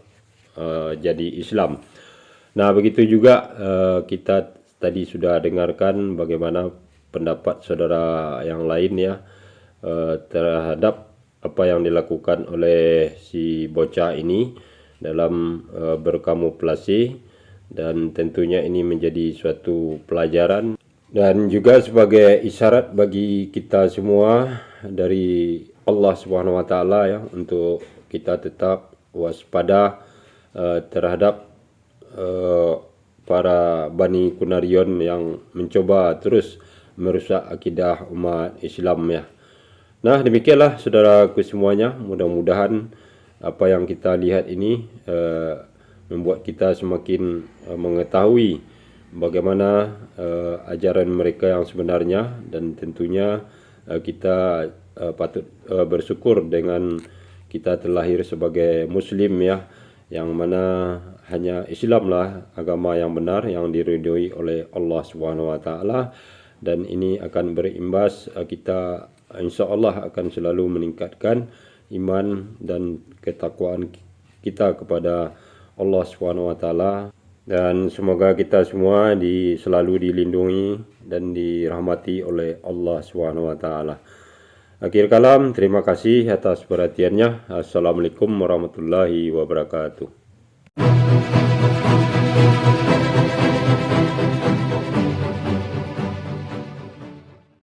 jadi Islam. Nah, begitu juga kita tadi sudah dengarkan bagaimana pendapat saudara yang lain ya terhadap apa yang dilakukan oleh si bocah ini dalam berkamuflasi. Dan tentunya ini menjadi suatu pelajaran dan juga sebagai isyarat bagi kita semua dari Allah Subhanahu wa taala ya, untuk kita tetap waspada terhadap para Bani Kunarion yang mencoba terus merusak akidah umat Islam ya. Nah, demikianlah saudaraku semuanya, mudah-mudahan apa yang kita lihat ini membuat kita semakin mengetahui bagaimana ajaran mereka yang sebenarnya, dan tentunya kita patut bersyukur dengan kita terlahir sebagai muslim ya, yang mana hanya Islam lah agama yang benar yang diridhoi oleh Allah Subhanahu wa taala, dan ini akan berimbas kita insya-Allah akan selalu meningkatkan iman dan ketakwaan kita kepada Allah Subhanahu wa taala. dan semoga kita semua selalu dilindungi dan dirahmati oleh Allah SWT. Akhir kalam, terima kasih atas perhatiannya. Assalamualaikum warahmatullahi wabarakatuh.